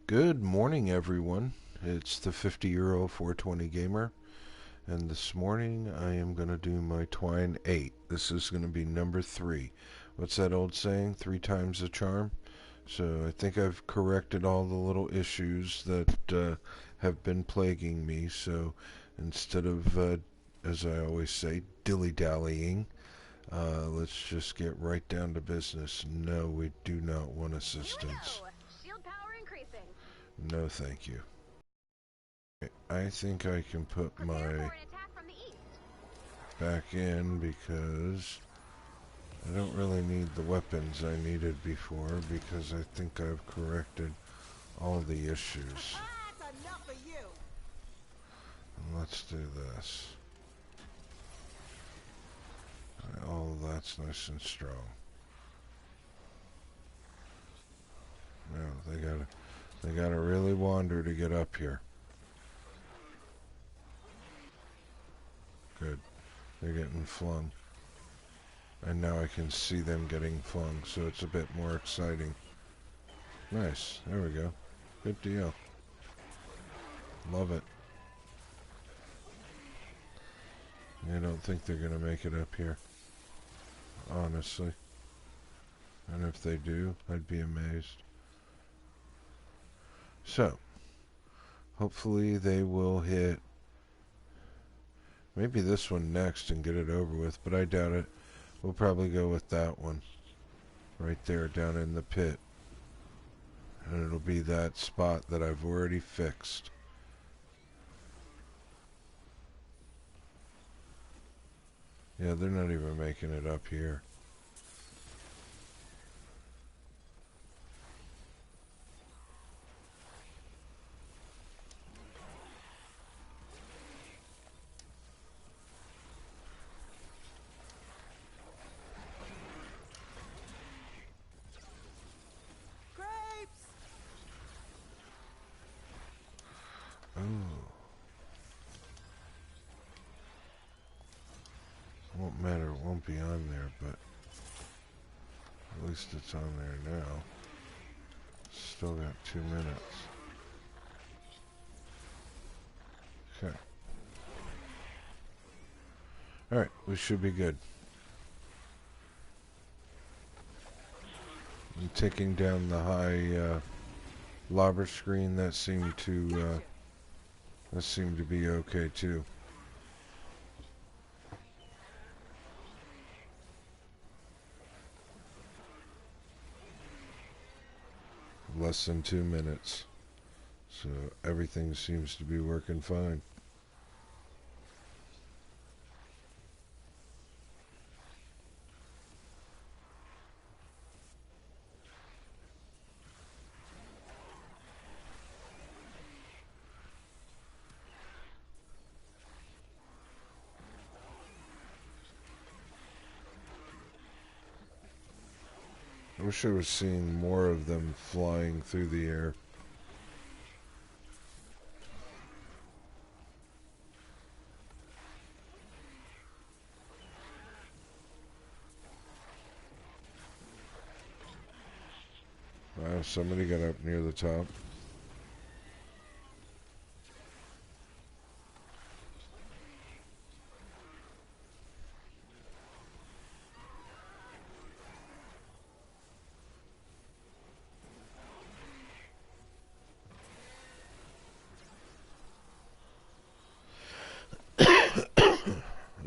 Good morning, everyone. It's the 50-year-old 420 gamer, and this morning I am going to do my Twine 8. This is going to be number 3. What's that old saying? 3 times the charm? So I think I've corrected all the little issues that have been plaguing me. So instead of, as I always say, dilly-dallying, let's just get right down to business. No, we do not want assistance. Shield power increasing. No, thank you. I think I can put Prepare for my an attack from the east. back in because I don't really need the weapons I needed before because I think I've corrected all the issues. That's enough of you. And let's do this. Oh, that's nice and strong. No, they gotta really wander to get up here. Good. They're getting flung. And now I can see them getting flung, so it's a bit more exciting. Nice. There we go. Good deal. Love it. I don't think they're going to make it up here. Honestly. And if they do, I'd be amazed. So, hopefully they will hit maybe this one next and get it over with, but I doubt it. We'll probably go with that one. Right there, down in the pit. And it'll be that spot that I've already fixed. Yeah, they're not even making it up here. Won't matter, it won't be on there, but at least it's on there now. Still got 2 minutes. Okay. Alright, we should be good. I'm taking down the high lobber screen. That seemed to be okay too. Less than 2 minutes. So everything seems to be working fine. I wish I was seeing more of them flying through the air. Wow, somebody got up near the top.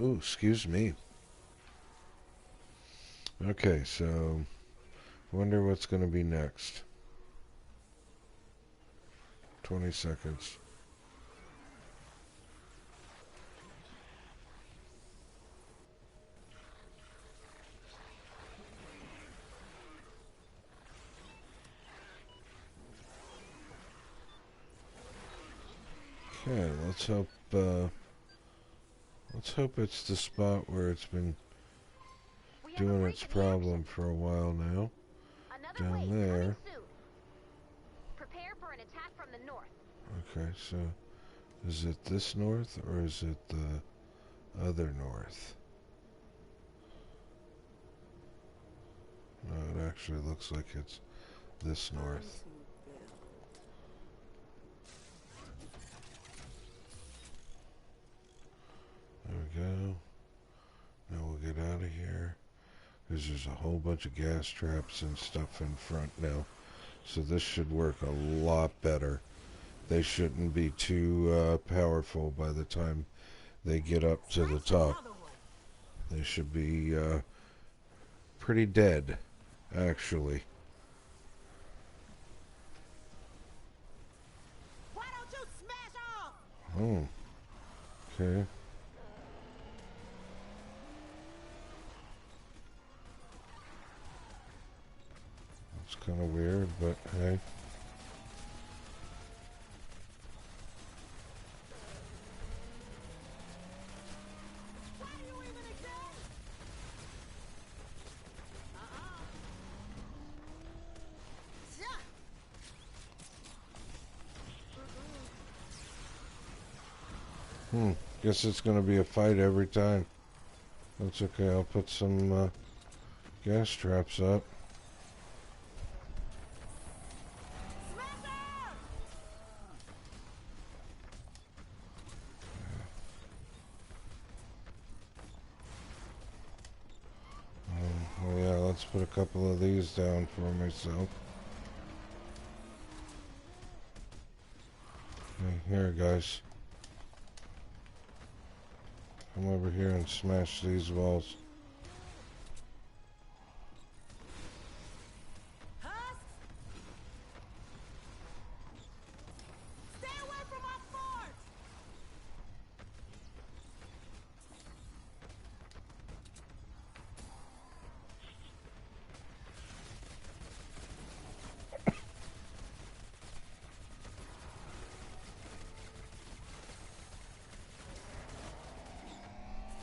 Ooh, excuse me. Okay, so wonder what's going to be next. 20 seconds. Okay, let's hope it's the spot where it's been doing its problem for a while now. Down there. Prepare for an attack from the north. Okay, so is it this north or is it the other north? No, it actually looks like it's this north. because there's a whole bunch of gas traps and stuff in front now. So this should work a lot better. They shouldn't be too powerful by the time they get up to the top. They should be pretty dead, actually. Why don't you smash off? Oh, okay. It's kind of weird, but hey. Why do you even exist? Yeah. Guess it's gonna be a fight every time. That's okay, I'll put some gas traps up. Oh yeah, let's put a couple of these down for myself. Hey, here guys. Come over here and smash these walls. Husk! Stay away from my fort!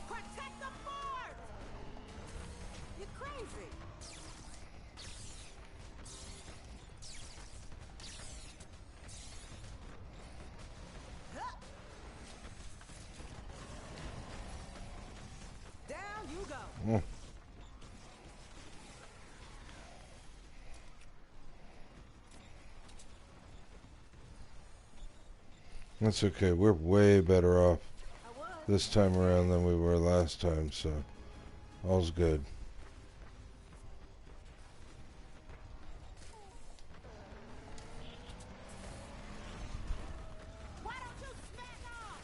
Protect the fort! You're crazy! Huh. Down you go! Oh. That's okay, we're way better off I would. this time around than we were last time, so all's good. Why don't you smash off?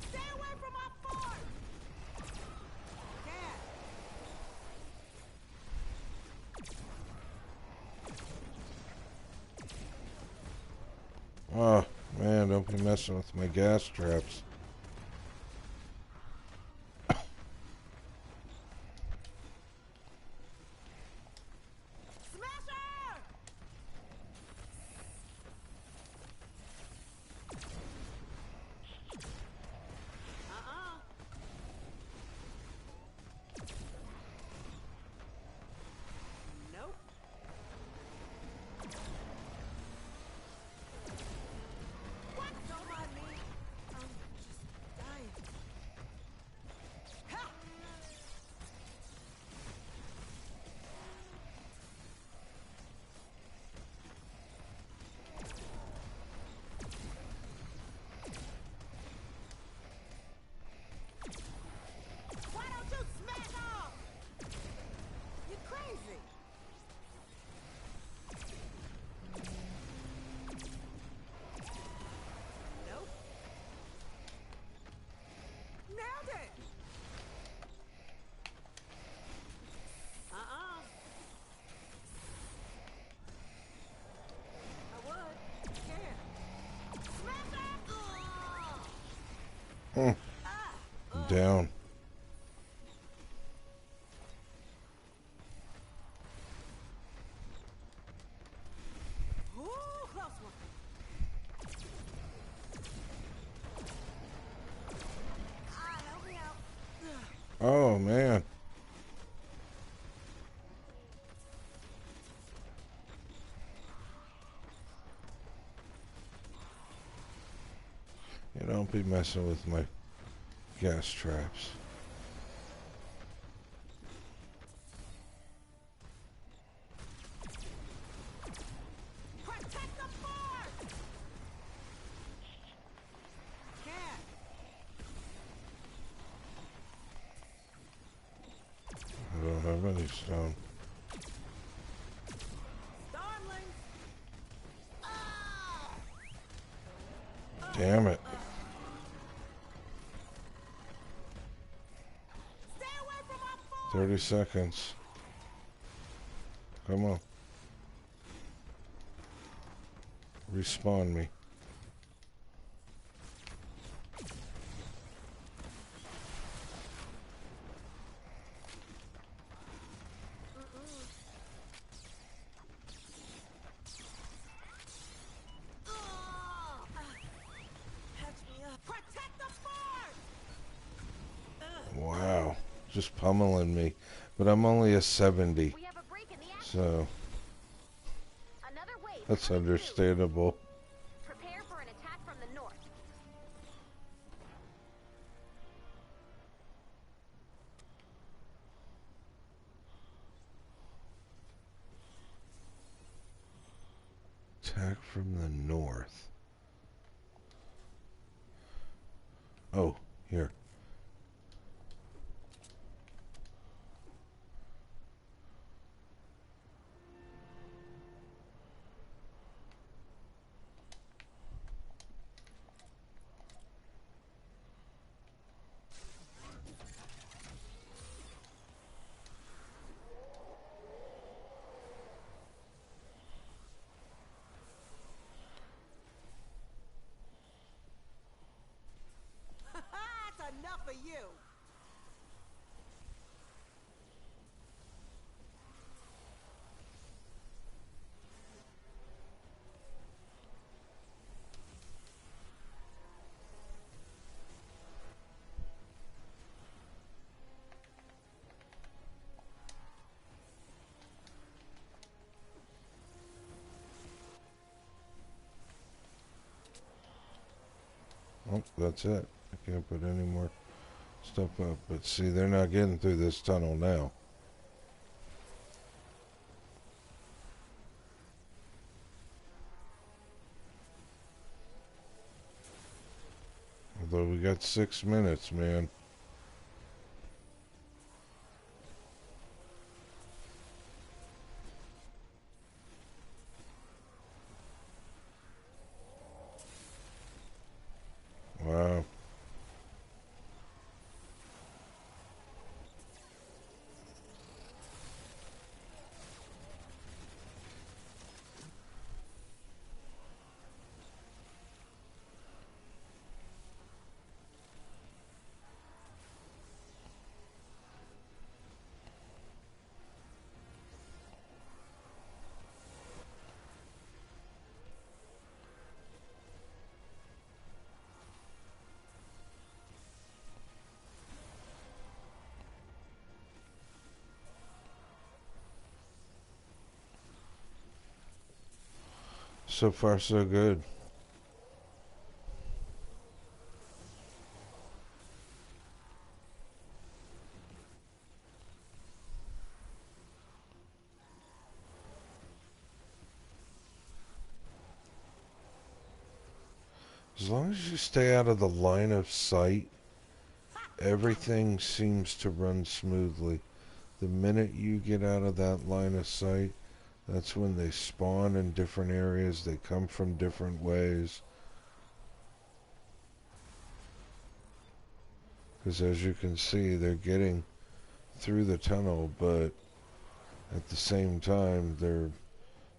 Stay away from my fort! Yeah. Oh man, don't be messing with my gas traps. Smasher! Nope. What? Don't mind me. I'm just dying. Ha! Why don't you smash off? You're crazy. Nope. Nailed it. I would. Can't. Smash it. Down. Ooh, close one. Help me out. Oh man. You don't be messing with my gas traps. Holy stone. Darling. Damn it. Stay away from my phone. 30 seconds. Come on. Respawn me. Protect the fort. Wow. Just pummeling me. But I'm only a 70. We have a break in the action. So, Another wave. that's coming through. understandable. Prepare for an attack from the north. Attack from the north. Oh, here. That's enough of you. Oh, that's it. I can't put any more stuff up. But see, they're not getting through this tunnel now. Although we got 6 minutes, man. Wow. So far, so good. As long as you stay out of the line of sight, everything seems to run smoothly. The minute you get out of that line of sight, that's when they spawn in different areas. They come from different ways. Because as you can see, they're getting through the tunnel, but at the same time, they're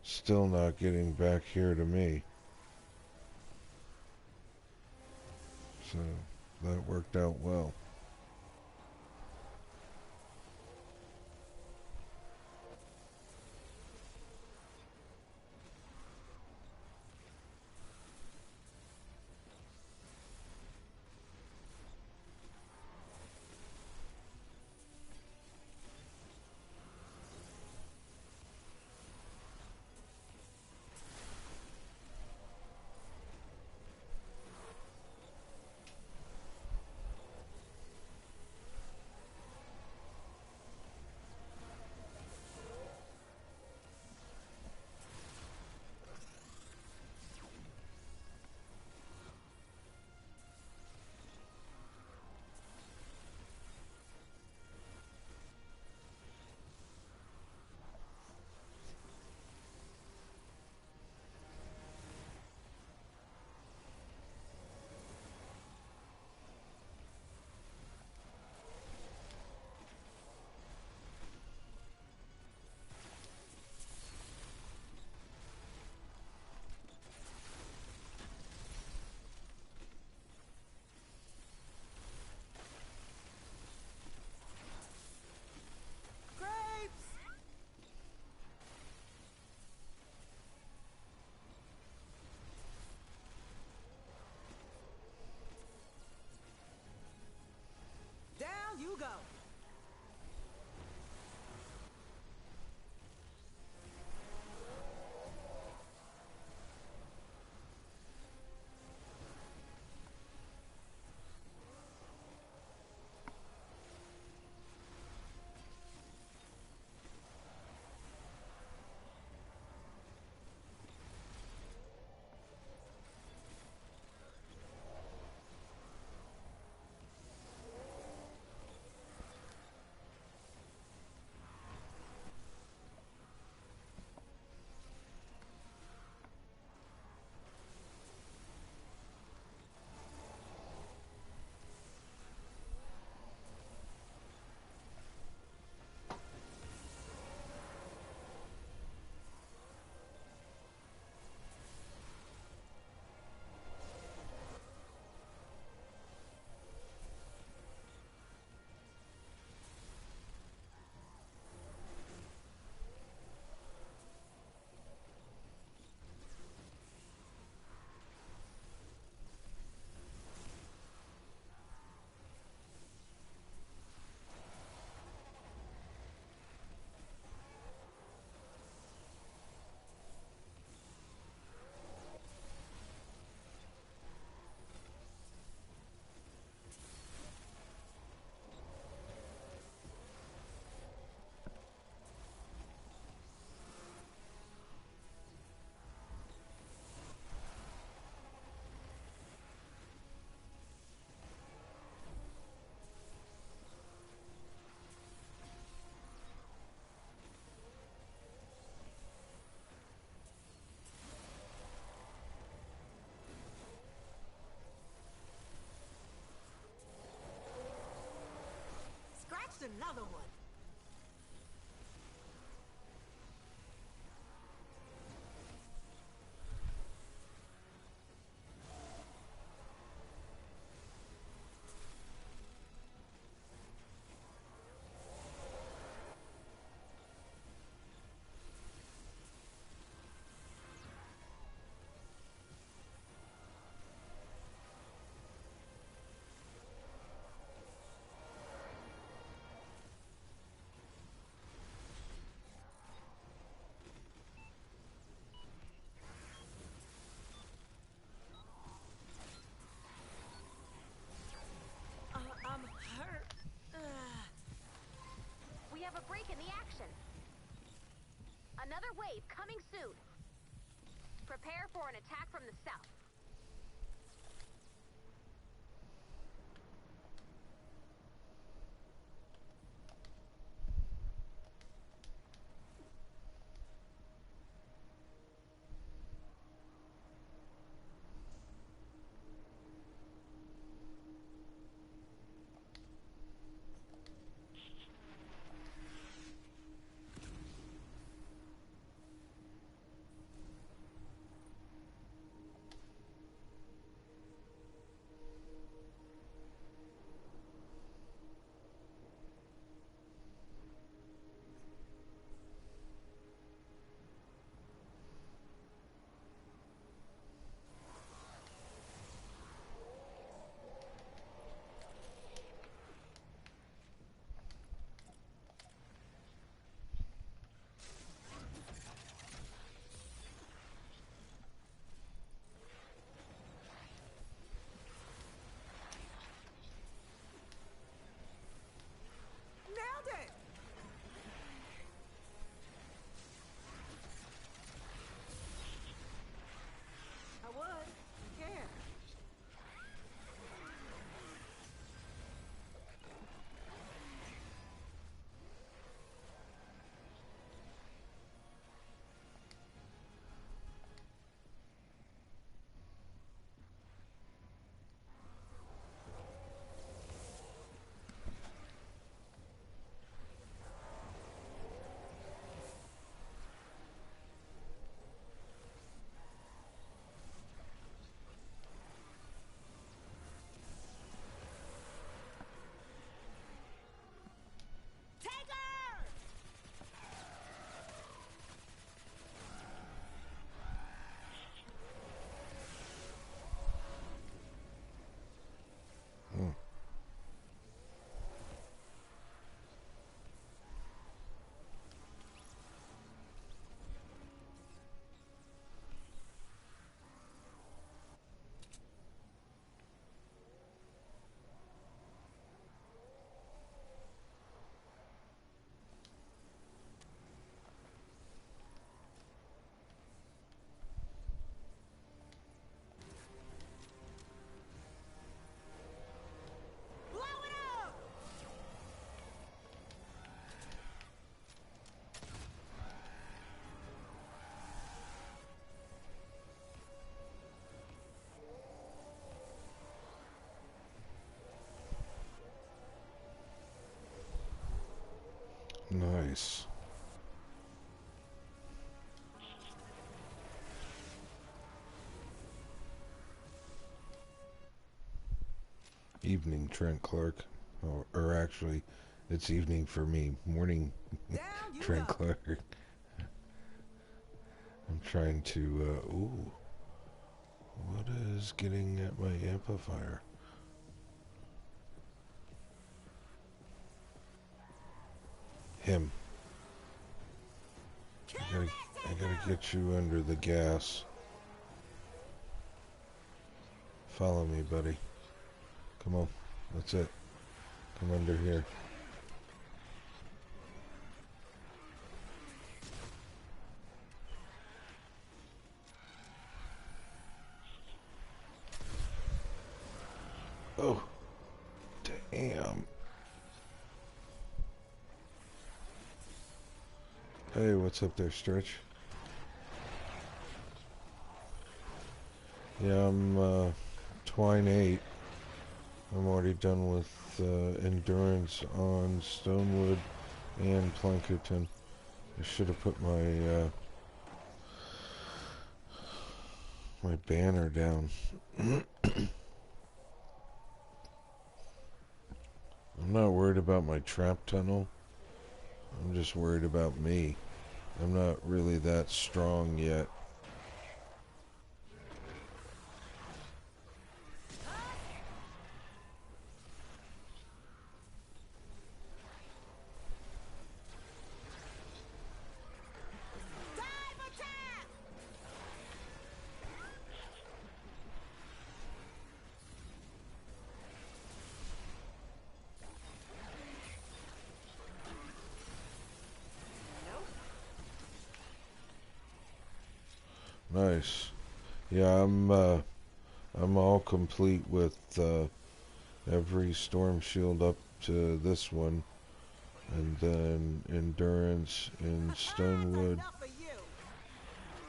still not getting back here to me. So that worked out well. another one. I'm hurt. We have a break in the action. Another wave coming soon. Prepare for an attack from the south. Nailed it! I would. Yeah. Take her! Hmm. Blow it up! Nice. Evening, Trent Clark. Or actually, it's evening for me. Morning, Down you Trent go. Clark. I'm trying to, ooh. What is getting at my amplifier? Him. I gotta get you under the gas. Follow me, buddy. Come on. That's it. Come under here. Oh. Damn. Hey, what's up there, Stretch? Yeah, I'm, Twine 8. I'm already done with endurance on Stonewood and Plankerton. I should have put my my banner down. I'm not worried about my trap tunnel. I'm just worried about me. I'm not really that strong yet. Dive attack! Nice. Yeah, I'm all complete with every storm shield up to this one, and then endurance in Stonewood, Enough of you!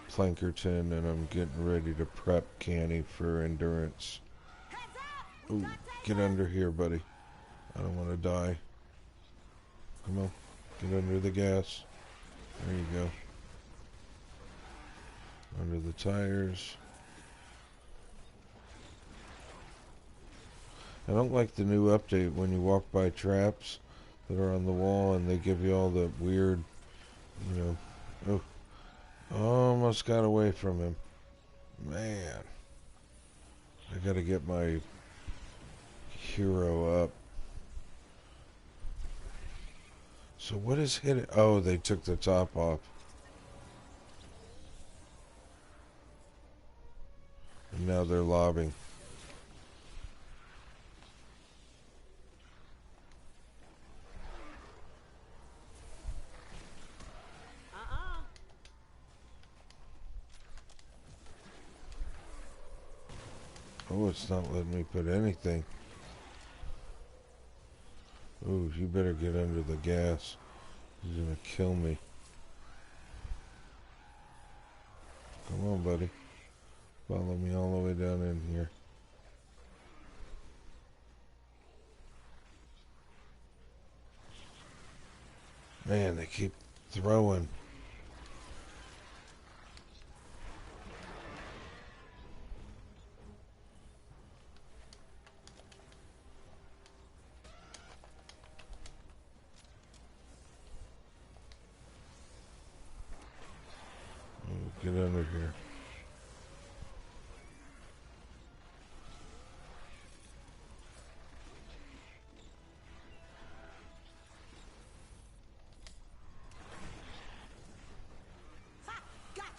Plankerton, and I'm getting ready to prep Canny for endurance. Heads up! Ooh, get under here, buddy. I don't want to die. Come on, get under the gas. There you go. Under the tires. I don't like the new update when you walk by traps that are on the wall and they give you all the weird, you know. Oh, almost got away from him. Man. I gotta get my hero up. So what is hitting? Oh, they took the top off. And now they're lobbing. Oh, it's not letting me put anything. Ooh, you better get under the gas. He's gonna kill me. Come on, buddy. Follow me all the way down in here. Man, they keep throwing. Get under here.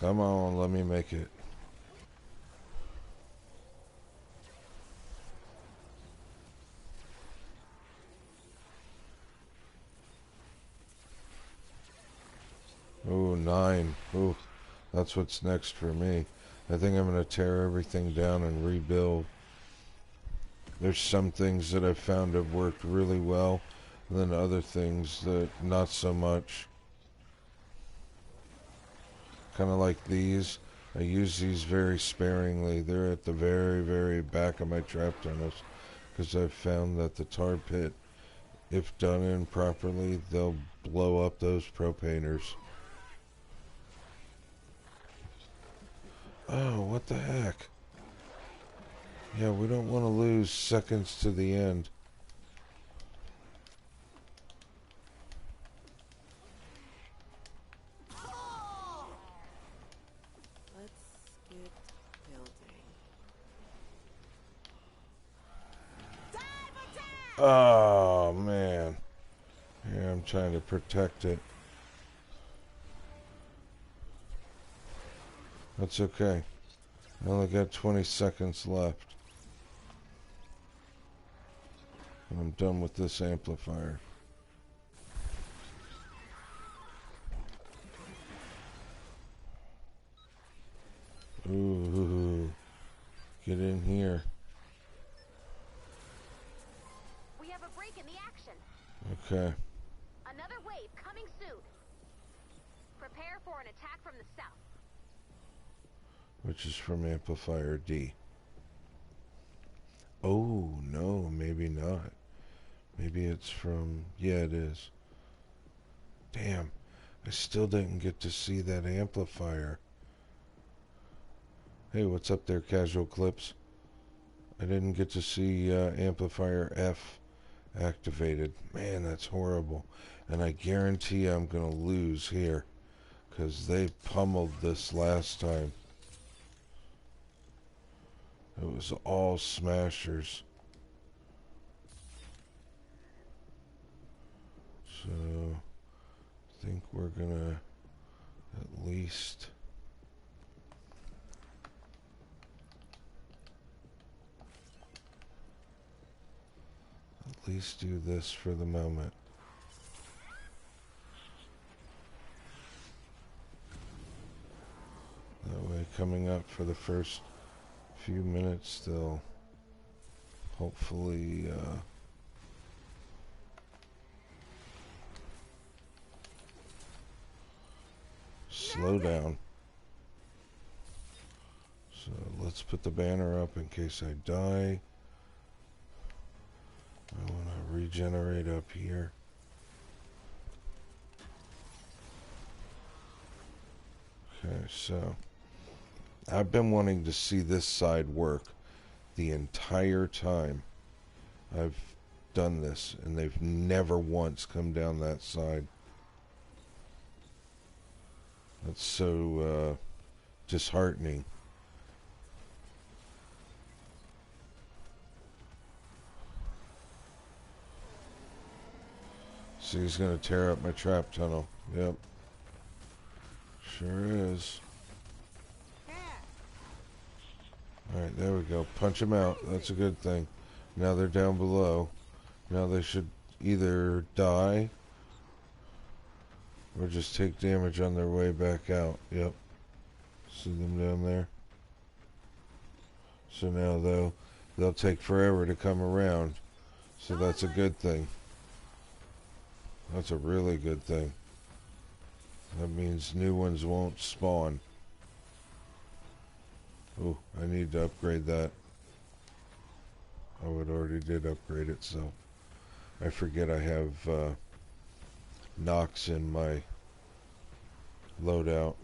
Come on, let me make it. Ooh, 9. Ooh, that's what's next for me. I think I'm going to tear everything down and rebuild. There's some things that I've found have worked really well, and then other things that not so much. Kind of like these. I use these very sparingly. They're at the very, very back of my trap tunnels because I've found that the tar pit, if done in properly, they'll blow up those propaners. Oh, what the heck? Yeah, we don't want to lose seconds to the end. Let's get building. Dive attack! Oh, man. Yeah, I'm trying to protect it. That's okay. I only got 20 seconds left. And I'm done with this amplifier. Ooh, get in here. We have a break in the action. Okay. Another wave coming soon. Prepare for an attack from the south. Which is from amplifier D. Oh, no, maybe not. Maybe it's from... Yeah, it is. Damn, I still didn't get to see that amplifier. Hey, what's up there, Casual Clips? I didn't get to see amplifier F activated. Man, that's horrible. And I guarantee I'm going to lose here, because they pummeled this last time. It was all smashers. So, I think we're going to at least... do this for the moment. That way, coming up for the first few minutes, they'll hopefully slow down. So let's put the banner up in case I die. I want to regenerate up here. Okay, so I've been wanting to see this side work the entire time I've done this, and they've never once come down that side. That's so disheartening. See, he's going to tear up my trap tunnel. Yep. Sure is. Alright, there we go. Punch him out. That's a good thing. Now they're down below. Now they should either die or just take damage on their way back out. Yep. See them down there? So now they'll take forever to come around. So that's a good thing. That's a really good thing. That means new ones won't spawn. Oh, I need to upgrade that. Oh, it already did upgrade it, so I forget I have Nox in my loadout.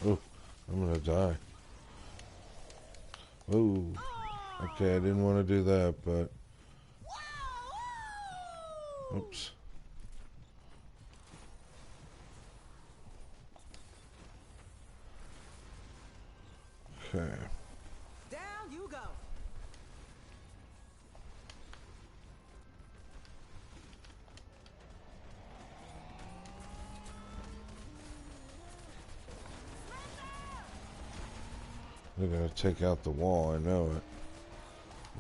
Oh, I'm gonna die. Oh, okay, I didn't want to do that, but... Oops. Okay. Down you go. They're gonna take out the wall, I know it.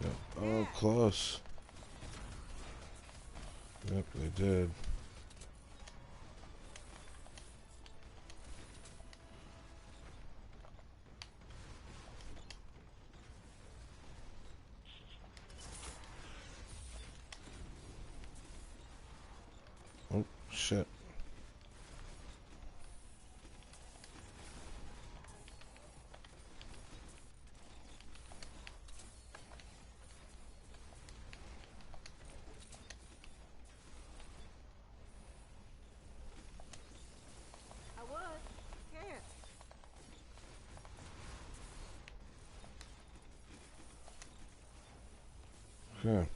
Yep. Oh, close. Yep, they did. Oh, shit. I would. Can't. Okay.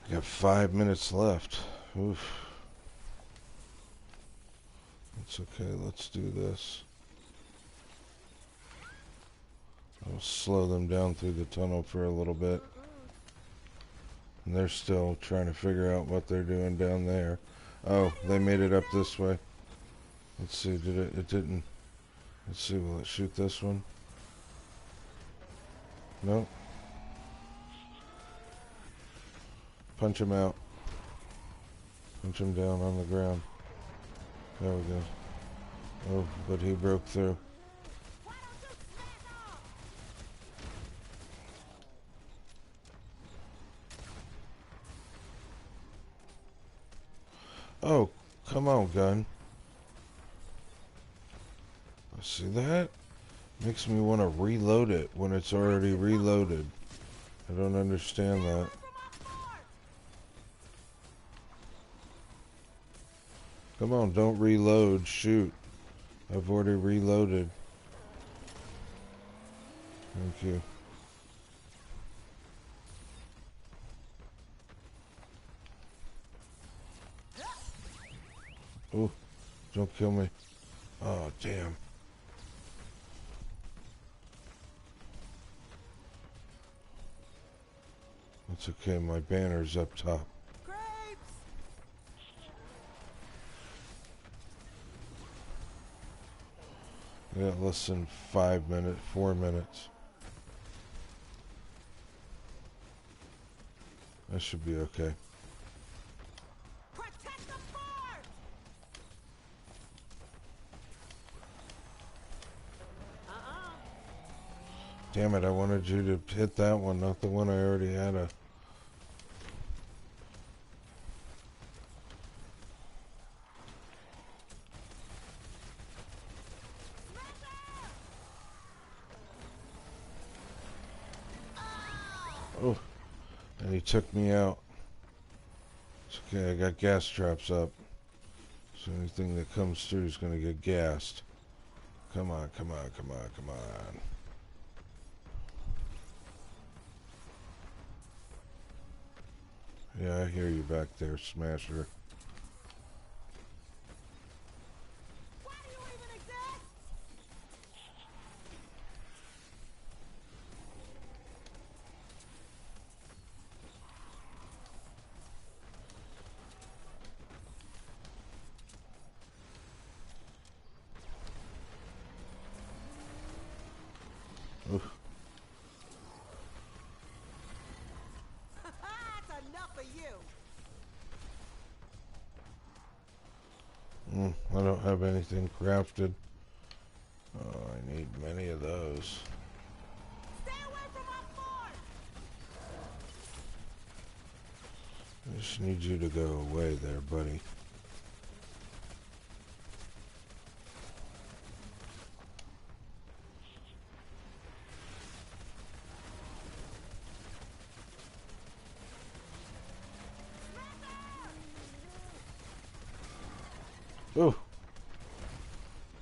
I got 5 minutes left. Oof. It's okay, let's do this. I'll slow them down through the tunnel for a little bit. And they're still trying to figure out what they're doing down there. Oh, they made it up this way. Let's see, did it? It didn't. Let's see, will it shoot this one? Nope. Punch him out. Punch him down on the ground. There we go. Oh, but he broke through. Why don't you smack off? Oh, come on, gun. See that? Makes me want to reload it when it's already reloaded. I don't understand that. Come on, don't reload. Shoot. I've already reloaded. Thank you. Oh, don't kill me. Oh, damn. That's okay, my banner's up top. Grapes! I got less than 5 minutes, 4 minutes. That should be okay. Protect the fort! Damn it, I wanted you to hit that one, not the one I already had a... Oh, and he took me out. It's okay, I got gas traps up. So anything that comes through is going to get gassed. Come on, come on, come on, come on. Yeah, I hear you back there, Smasher. Why do you even exist? Oof. That's enough of you. I don't have anything crafted. Oh, I need many of those. Stay away from my fort! I just need you to go away there, buddy. Oh.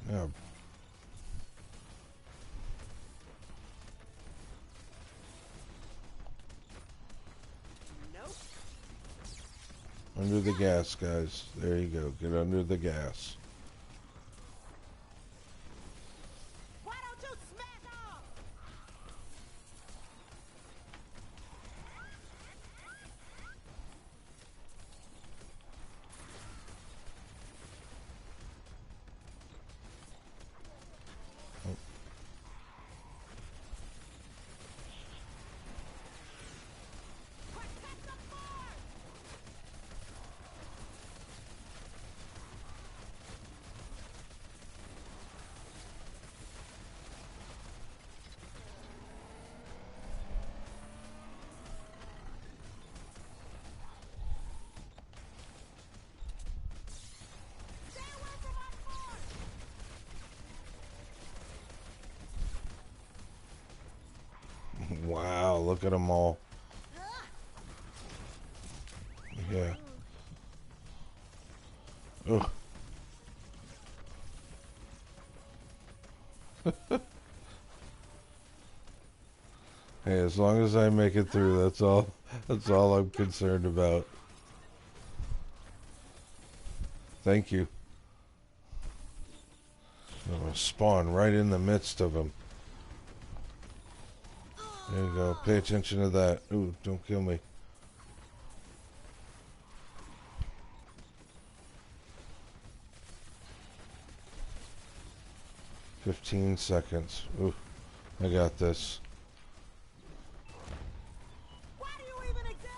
Now. Nope. Under the gas, guys. There you go. Get under the gas. Why don't you smash off? Protect the fort! Stay away from my fort! Wow, look at them all. Yeah. Ugh. Hey, as long as I make it through, that's all I'm concerned about. Thank you. I'm gonna spawn right in the midst of them. There you go. Pay attention to that. Ooh, don't kill me. "15 seconds. Ooh, I got this. Why do you even exist?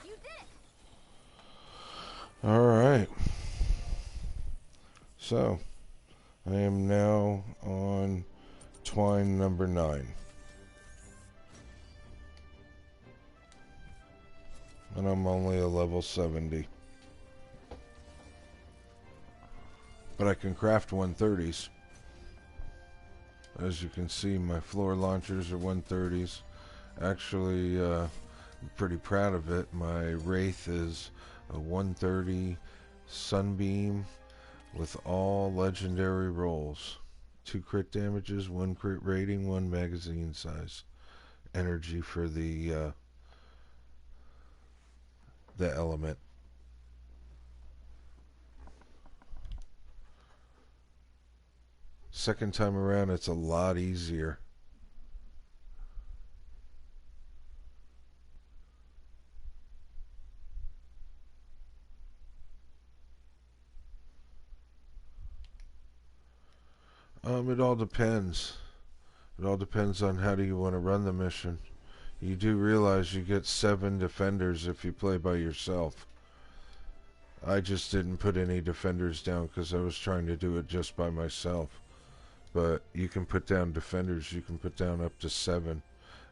You did it! All right. So, I am now on Twine number 9. And I'm only a level 70. But I can craft 130s. As you can see, my floor launchers are 130s. Actually, I'm pretty proud of it. My Wraith is a 130 Sunbeam with all legendary rolls. 2 crit damages, 1 crit rating, 1 magazine size. Energy for the element. Second time around, it's a lot easier. It all depends. It all depends on how do you want to run the mission. You do realize you get 7 defenders if you play by yourself. I just didn't put any defenders down because I was trying to do it just by myself. But you can put down defenders. You can put down up to 7.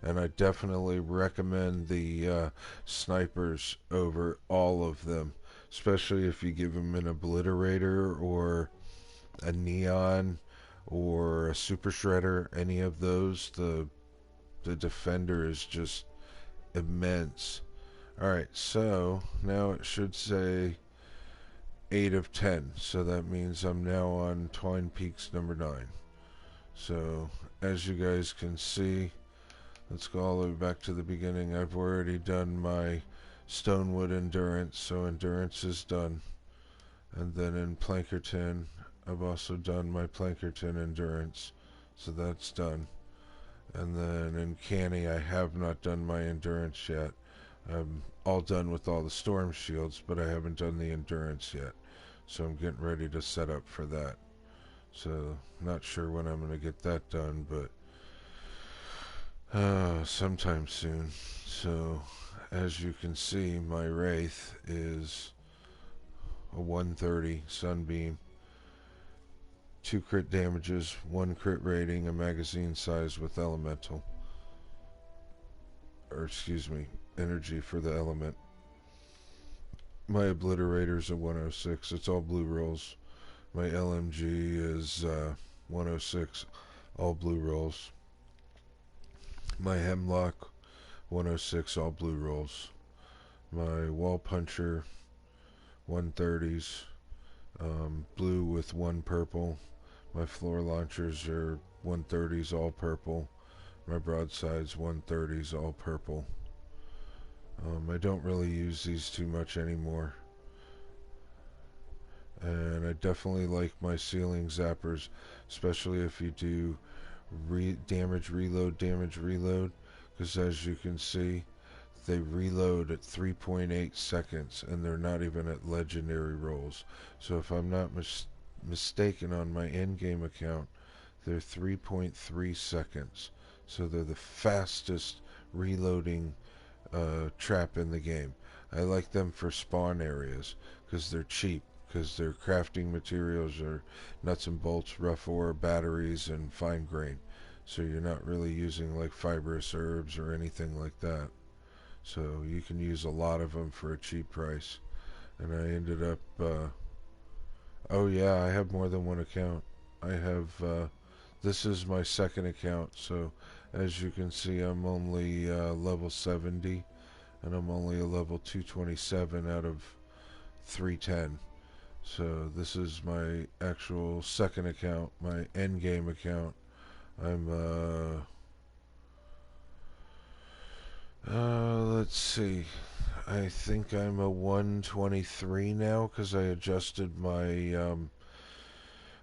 And I definitely recommend the snipers over all of them. Especially if you give them an obliterator or a neon or a super shredder. Any of those, the defender is just immense. Alright, so now it should say 8 of 10. So that means I'm now on Twine Peaks number 9. So as you guys can see, let's go all the way back to the beginning. I've already done my Stonewood Endurance, so Endurance is done. And then in Plankerton, I've also done my Plankerton Endurance, so that's done. And then in Canny, I have not done my Endurance yet. I'm all done with all the Storm Shields, but I haven't done the Endurance yet. So I'm getting ready to set up for that. So, not sure when I'm going to get that done, but sometime soon. So, as you can see, my Wraith is a 130 Sunbeam, 2 crit damages, 1 crit rating, a magazine size with elemental. Or, excuse me, energy for the element. My Obliterator's a 106. It's all blue rolls. My LMG is 106, all blue rolls. My Hemlock, 106, all blue rolls. My Wall Puncher, 130s, blue with 1 purple. My floor launchers are 130s, all purple. My broadsides, 130s, all purple. I don't really use these too much anymore. And I definitely like my ceiling zappers, especially if you do damage reload, because as you can see, they reload at 3.8 seconds, and they're not even at legendary rolls. So if I'm not mistaken on my in-game account, they're 3.3 seconds. So they're the fastest reloading trap in the game. I like them for spawn areas, because they're cheap. Because their crafting materials are nuts and bolts, rough ore, batteries, and fine grain. So you're not really using like fibrous herbs or anything like that. So you can use a lot of them for a cheap price. And I ended up, oh yeah, I have more than one account. I have, this is my second account. So as you can see, I'm only level 70. And I'm only a level 227 out of 310. So this is my actual second account, my endgame account. I'm let's see, I think I'm a 123 now because I adjusted my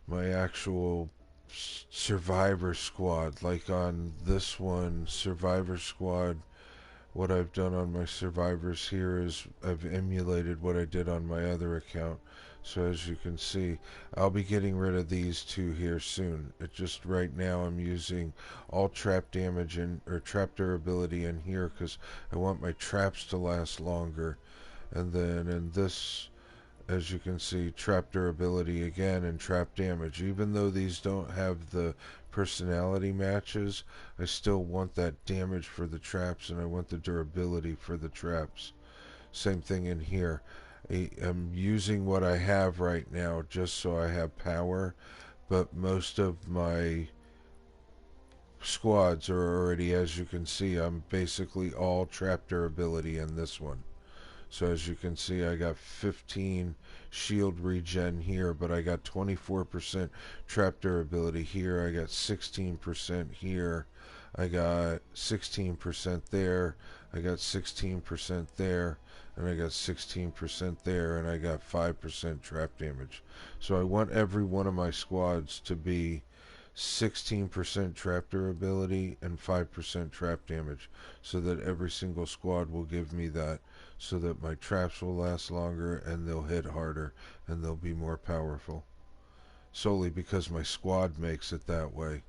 my actual survivor squad. Like on this one, survivor squad, what I've done on my survivors here is I've emulated what I did on my other account. So as you can see, I'll be getting rid of these 2 here soon. It just right now I'm using all trap damage or trap durability in here because I want my traps to last longer. And then in this as you can see, trap durability again and trap damage. Even though these don't have the personality matches, I still want that damage for the traps and I want the durability for the traps. Same thing in here. I'm using what I have right now just so I have power, but most of my squads are already, as you can see, I'm basically all trap durability in this one. So as you can see, I got 15 shield regen here, but I got 24% trap durability here. I got 16% here. I got 16% there. I got 16% there. And I got 16% there. And I got 5% trap damage. So I want every one of my squads to be 16% trap durability and 5% trap damage, so that every single squad will give me that, so that my traps will last longer and they'll hit harder and they'll be more powerful, solely because my squad makes it that way.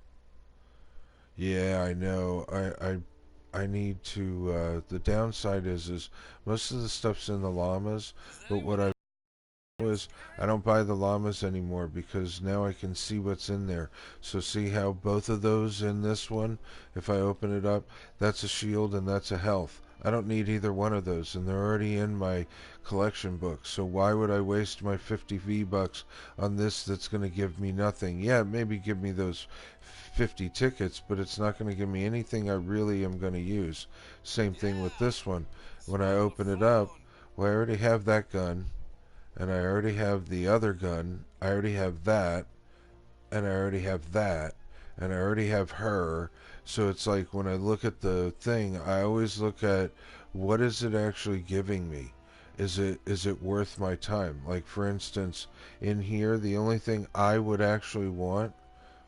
Yeah, I know. I need to, the downside is most of the stuff's in the llamas, but what I is I don't buy the llamas anymore because now I can see what's in there. So see how both of those in this one, if I open it up, that's a shield and that's a health. I don't need either one of those, and they're already in my collection book. So why would I waste my 50 V-Bucks on this that's going to give me nothing? Yeah, maybe give me those 50 tickets, but it's not going to give me anything I really am going to use. Same thing with this one. When I open it up, well, I already have that gun, and I already have the other gun, I already have that, and I already have that, and I already have her. So it's like when I look at the thing, I always look at what is it actually giving me? Is it worth my time? Like for instance, in here, the only thing I would actually want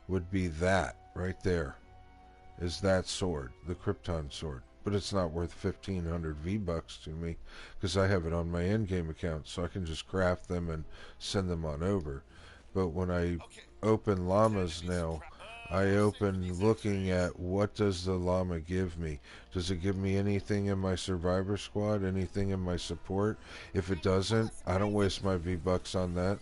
would be that right there. Is that sword, the Krypton sword. But it's not worth 1,500 V-Bucks to me because I have it on my in-game account, so I can just craft them and send them on over. But when I open llamas now, I open looking at what does the llama give me. Does it give me anything in my survivor squad, anything in my support? If it doesn't, I don't waste my V-Bucks on that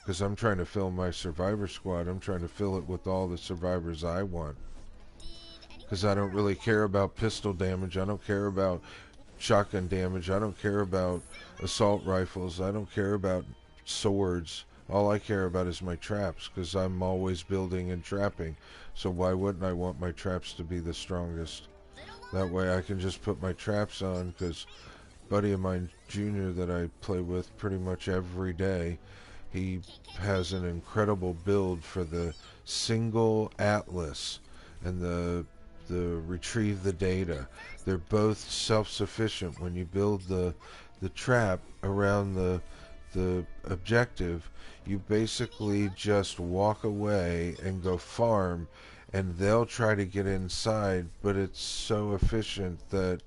because I'm trying to fill my survivor squad. I'm trying to fill it with all the survivors I want. Because I don't really care about pistol damage. I don't care about shotgun damage. I don't care about assault rifles. I don't care about swords. All I care about is my traps, because I'm always building and trapping. So why wouldn't I want my traps to be the strongest? That way I can just put my traps on, because a buddy of mine, Junior, that I play with pretty much every day, he has an incredible build for the single Atlas and the retrieve the data. They're both self-sufficient. When you build the trap around the objective, you basically just walk away and go farm, and they'll try to get inside, but it's so efficient that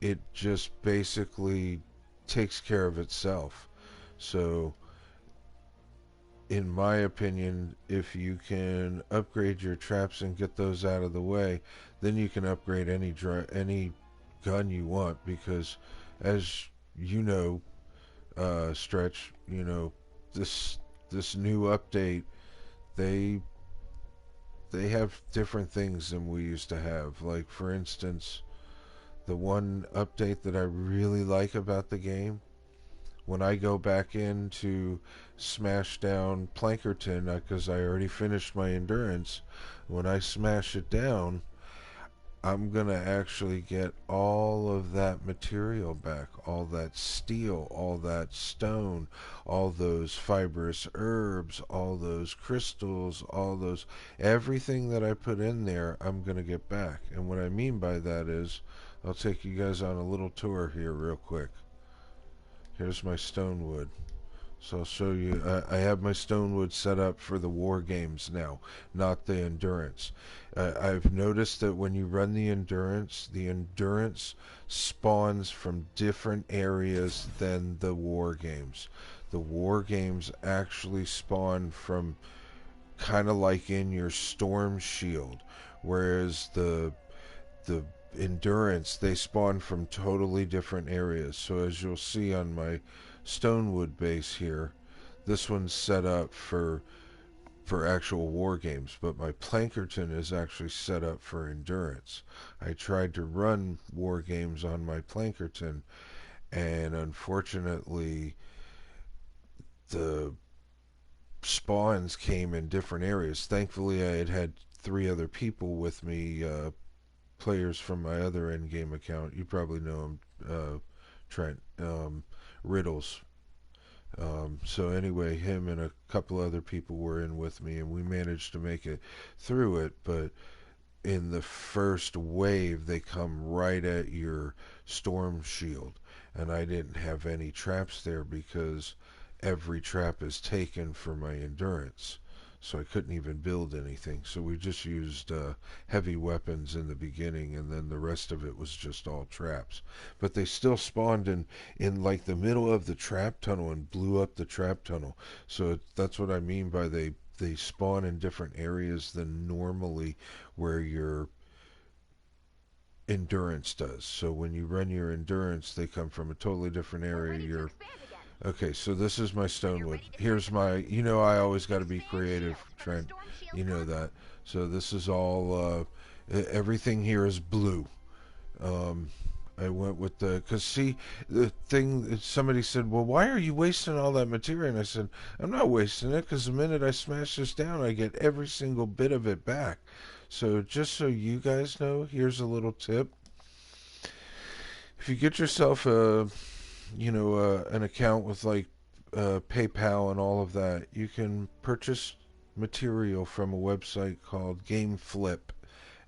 it just basically takes care of itself. So in my opinion, if you can upgrade your traps and get those out of the way, then you can upgrade any gun you want, because as you know, Stretch, you know, this new update, they have different things than we used to have. Like for instance, the one update that I really like about the game, when I go back in to smash down Plankerton, because I already finished my endurance, when I smash it down, I'm gonna actually get all of that material back, all that steel, all that stone, all those fibrous herbs, all those crystals, all those, everything that I put in there, I'm gonna get back. And what I mean by that is, I'll take you guys on a little tour here real quick. Here's my stonewood. So I'll show you. I have my stonewood set up for the war games now, not the endurance. I've noticed that when you run the endurance spawns from different areas than the war games. The war games actually spawn from kind of like in your storm shield, whereas the endurance, they spawn from totally different areas. So as you'll see on my Stonewood base here. This one's set up for actual war games, but my Plankerton is actually set up for endurance. I tried to run war games on my Plankerton, and unfortunately, the spawns came in different areas. Thankfully, I had three other people with me, players from my other endgame account. You probably know him, Trent Riddles. So anyway, him and a couple other people were in with me, and we managed to make it through it. But in the first wave, they come right at your storm shield, and I didn't have any traps there because every trap is taken for my endurance. So I couldn't even build anything. So we just used heavy weapons in the beginning, and then the rest of it was just all traps. But they still spawned in like the middle of the trap tunnel and blew up the trap tunnel. So that's what I mean by they spawn in different areas than normally where your endurance does. So when you run your endurance, they come from a totally different We're area. ready to You're expand again. okay. So this is my When you're Stonewood. ready to Here's send your my. troops, You know, I always got to be expand creative, shields for the Trent. Storm Shield You know console. that. So this is all. Everything here is blue. Um, I went with the because see the thing. Somebody said, "Well, why are you wasting all that material?" And I said, "I'm not wasting it because the minute I smash this down, I get every single bit of it back." So just so you guys know, here's a little tip. If you get yourself an account with like PayPal and all of that, you can purchase material from a website called GameFlip,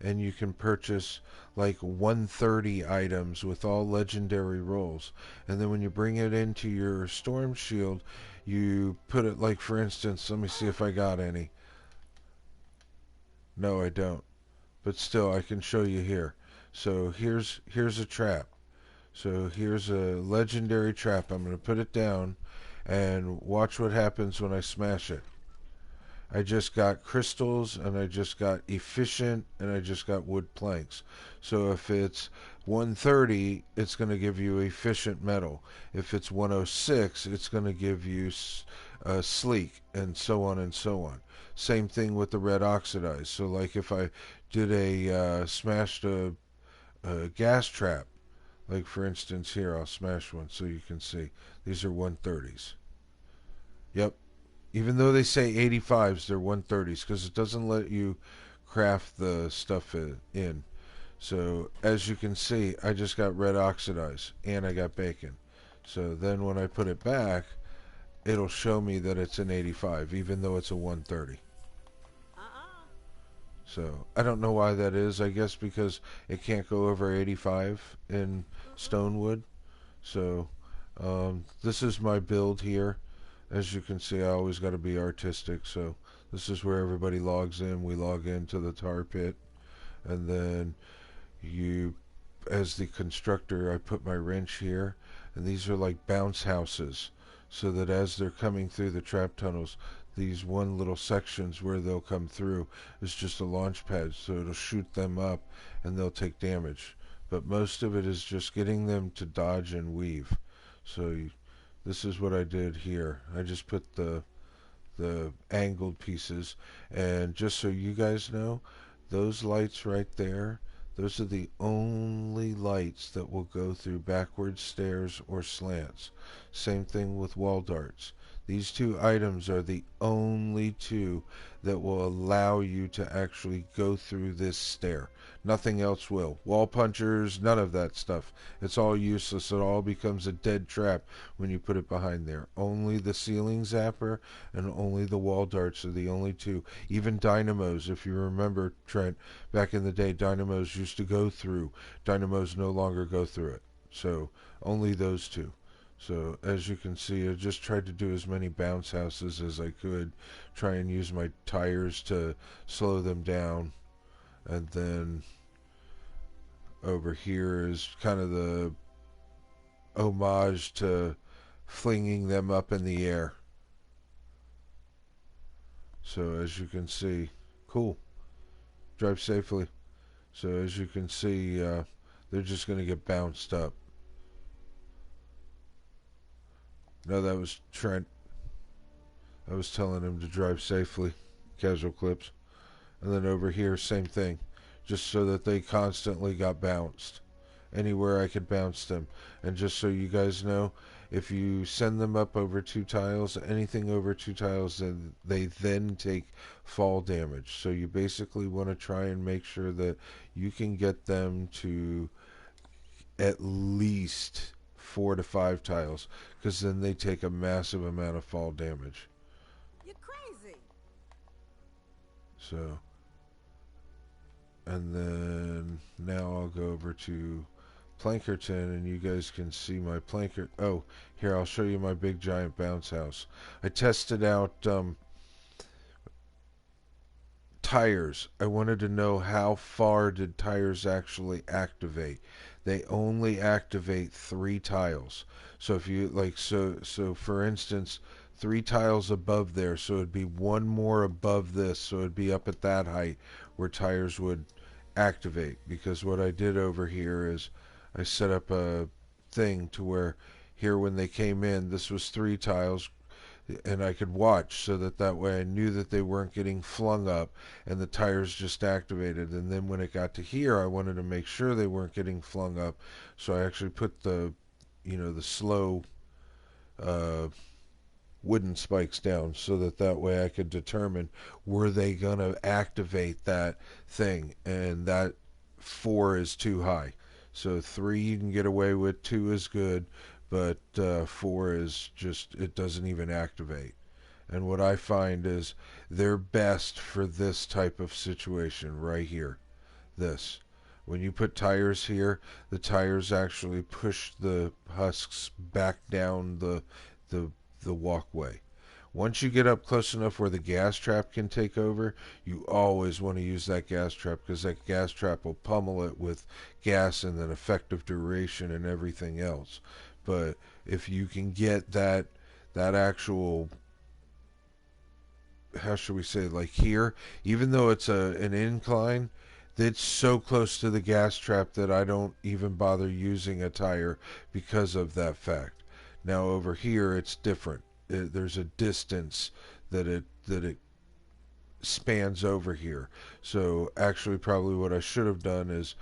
and you can purchase like 130 items with all legendary rolls. And then when you bring it into your Storm Shield, you put it like, for instance, let me see if I got any. No, I don't. But still, I can show you here. So here's a trap. So here's a legendary trap. I'm going to put it down and watch what happens when I smash it. I just got crystals and I just got efficient and I just got wood planks. So if it's 130, it's going to give you efficient metal. If it's 106, it's going to give you sleek, and so on and so on. Same thing with the red oxidized. So like if I did smashed a gas trap, like for instance here, I'll smash one so you can see. These are 130s. Yep. Even though they say 85s, they're 130s because it doesn't let you craft the stuff in. So as you can see, I just got red oxidized and I got bacon. So then when I put it back, it'll show me that it's an 85 even though it's a 130. So I don't know why that is. I guess because it can't go over 85 in Stonewood. So this is my build here. As you can see, I always got to be artistic. So this is where everybody logs in. We log into the tar pit, and then you, as the constructor, I put my wrench here, and these are like bounce houses, so that as they're coming through the trap tunnels, these one little sections where they'll come through is just a launch pad, so it'll shoot them up and they'll take damage. But most of it is just getting them to dodge and weave. So this is what I did here. I just put the angled pieces, and just so you guys know, those lights right there, those are the only lights that will go through backwards stairs or slants. Same thing with wall darts. These two items are the only two that will allow you to actually go through this stair. Nothing else will. Wall punchers, none of that stuff. It's all useless. It all becomes a dead trap when you put it behind there. Only the ceiling zapper and only the wall darts are the only two. Even dynamos, if you remember, Trent, back in the day, dynamos used to go through. Dynamos no longer go through it. So only those two. So as you can see, I just tried to do as many bounce houses as I could, try and use my tires to slow them down. And then over here is kind of the homage to flinging them up in the air. So as you can see, cool. Drive safely. So as you can see, they're just going to get bounced up. No, that was Trent. I was telling him to drive safely. Casual clips. And then over here, same thing. Just so that they constantly got bounced. Anywhere I could bounce them. And just so you guys know, if you send them up over 2 tiles, anything over 2 tiles, then they then take fall damage. So you basically want to try and make sure that you can get them to at least 4 to 5 tiles, because then they take a massive amount of fall damage. You're crazy. So, and then now I'll go over to Plankerton, and you guys can see my planker. Oh, here, I'll show you my big giant bounce house. I tested out tires. I wanted to know how far did tires actually activate. They only activate 3 tiles. So if you like, so for instance, 3 tiles above there, so it'd be one more above this, so it'd be up at that height where tires would activate. Because what I did over here is I set up a thing to where here when they came in, this was 3 tiles, and I could watch, so that way I knew that they weren't getting flung up and the tires just activated. And then when it got to here, I wanted to make sure they weren't getting flung up, so I actually put the slow wooden spikes down, so that way I could determine were they gonna activate that thing. And that 4 is too high. So 3 you can get away with, 2 is good, but 4 is just, it doesn't even activate. And what I find is they're best for this type of situation right here. This. When you put tires here, the tires actually push the husks back down the walkway. Once you get up close enough where the gas trap can take over, you always want to use that gas trap, because that gas trap will pummel it with gas and then effective duration and everything else. But if you can get that actual, how should we say, like here, even though it's an incline, it's so close to the gas trap that I don't even bother using a tire because of that fact. Now over here it's different. There's a distance that it spans over here. So actually probably what I should have done is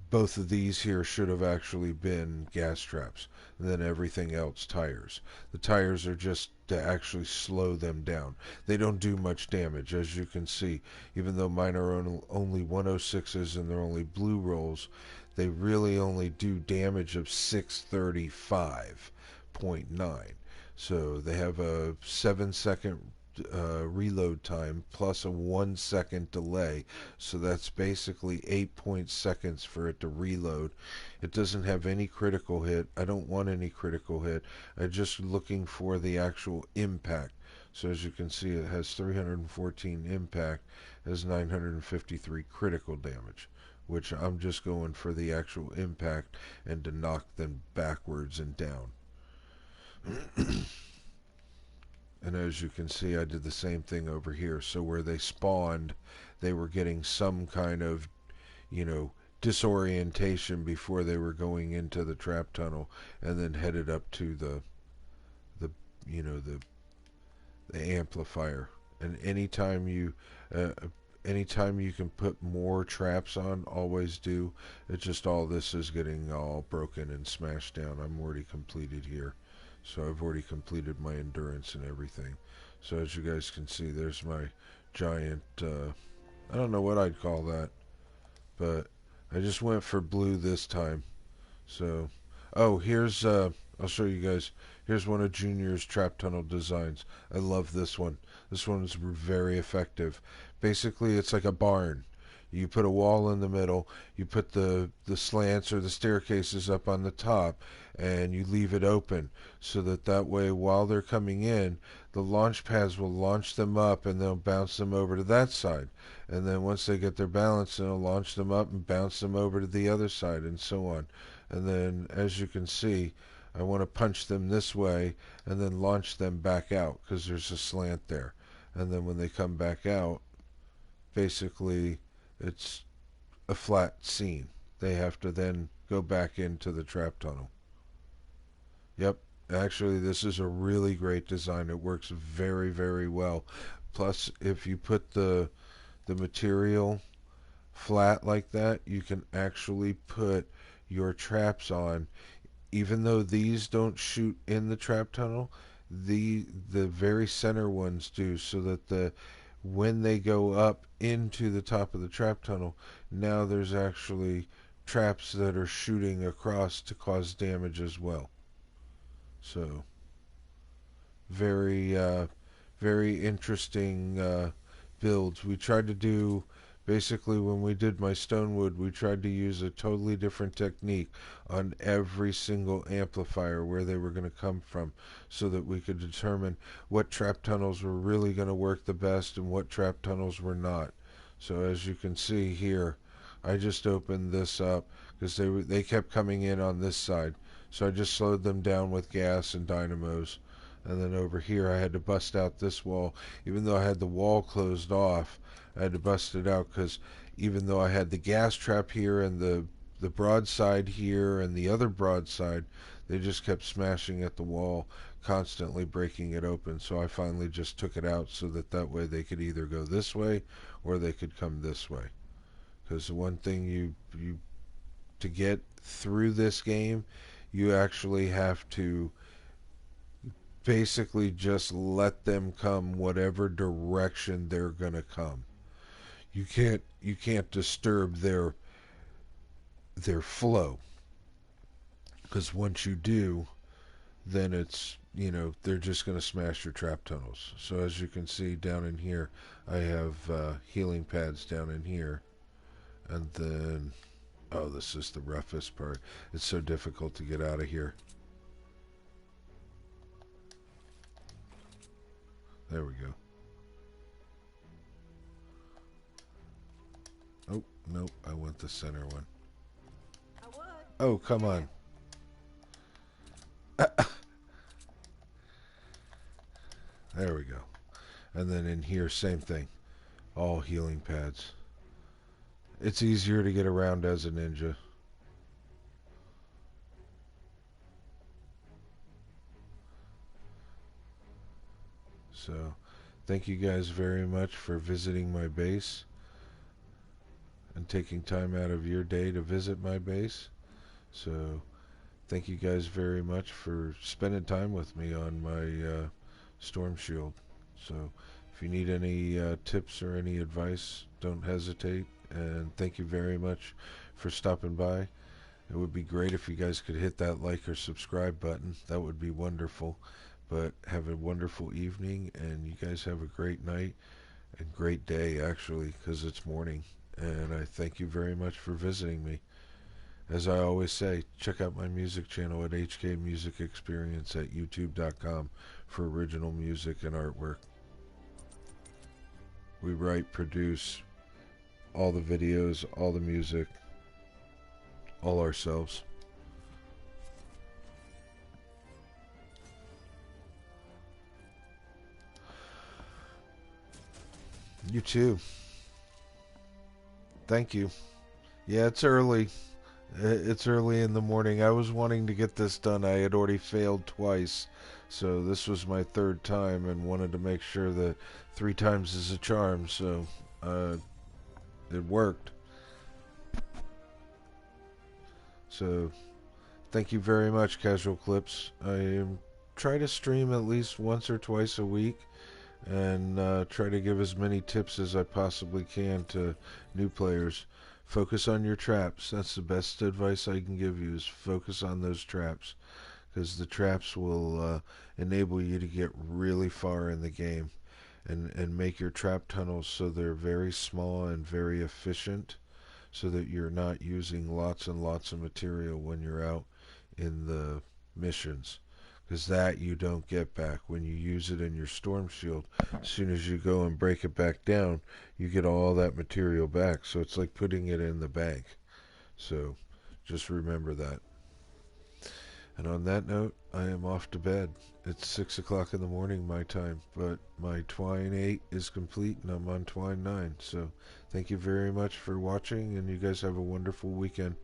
both of these here should have actually been gas traps, and then everything else tires. The tires are just to actually slow them down. They don't do much damage, as you can see. Even though mine are only 106s and they're only blue rolls, they really only do damage of 635.9. So they have a 7-second reload time plus a 1-second delay, so that's basically 8 seconds for it to reload. It doesn't have any critical hit. I don't want any critical hit. I'm just looking for the actual impact. So as you can see, it has 314 impact, has 953 critical damage, which I'm just going for the actual impact and to knock them backwards and down. And as you can see, I did the same thing over here. So where they spawned, they were getting some kind of, disorientation before they were going into the trap tunnel, and then headed up to the amplifier. And anytime you can put more traps on, always do. It's just all this is getting all broken and smashed down. I'm already completed here. So I've already completed my endurance and everything. So as you guys can see, there's my giant, I don't know what I'd call that, but I just went for blue this time. So, oh, here's, I'll show you guys. Here's one of Junior's trap tunnel designs. I love this one. This one's very effective. Basically, it's like a barn. You put a wall in the middle, you put the slants or the staircases up on the top, and you leave it open, so that way while they're coming in, the launch pads will launch them up and they'll bounce them over to that side. And then once they get their balance, it'll launch them up and bounce them over to the other side, and so on. And then as you can see, I want to punch them this way and then launch them back out, because there's a slant there. And then when they come back out, basically it's a flat scene. They have to then go back into the trap tunnel. Yep, Actually, this is a really great design. It works very, very well. Plus, if you put the material flat like that, you can actually put your traps on. Even though these don't shoot in the trap tunnel, the very center ones do, so that when they go up into the top of the trap tunnel, now there's actually traps that are shooting across to cause damage as well. So very very interesting builds. We tried to do, basically when we did my Stonewood, we tried to use a totally different technique on every single amplifier, where they were going to come from, so that we could determine what trap tunnels were really going to work the best and what trap tunnels were not. So as you can see here, I just opened this up because they kept coming in on this side. So I just slowed them down with gas and dynamos. And then over here I had to bust out this wall. Even though I had the wall closed off, I had to bust it out, because even though I had the gas trap here and the broadside here and the other broadside, they just kept smashing at the wall, constantly breaking it open. So I finally just took it out, so that way they could either go this way or they could come this way. Because the one thing you to get through this game, you actually have to basically just let them come whatever direction they're going to come. You can't disturb their flow, because once you do, then it's, they're just going to smash your trap tunnels. So as you can see down in here, I have healing pads down in here. And then, oh, this is the roughest part. It's so difficult to get out of here. There we go. Oh, nope, I want the center one. Oh, come on. There we go. And then in here, same thing. All healing pads. It's easier to get around as a ninja. So, thank you guys very much for visiting my base and taking time out of your day to visit my base. So, thank you guys very much for spending time with me on my Storm Shield. So, if you need any tips or any advice, don't hesitate. And thank you very much for stopping by. It would be great if you guys could hit that like or subscribe button. That would be wonderful. But have a wonderful evening, and you guys have a great night and great day, actually, because it's morning. And I thank you very much for visiting me. As I always say, check out my music channel at HKMusic Experience at youtube.com for original music and artwork. We write, produce all the videos, all the music, all ourselves. You too. Thank you. Yeah, it's early. It's early in the morning. I was wanting to get this done. I had already failed twice, so this was my third time, and wanted to make sure that 3 times is a charm, so it worked. So thank you very much, Casual Clips. I try to stream at least once or twice a week, and try to give as many tips as I possibly can to new players. Focus on your traps. That's the best advice I can give you, is focus on those traps, because the traps will enable you to get really far in the game, and make your trap tunnels so they're very small and very efficient, so that you're not using lots and lots of material when you're out in the missions. Because that you don't get back. When you use it in your Storm Shield, as soon as you go and break it back down, you get all that material back. So it's like putting it in the bank. So just remember that. And on that note, I am off to bed. It's 6 o'clock in the morning my time, but my Twine 8 is complete and I'm on Twine 9. So thank you very much for watching, and you guys have a wonderful weekend.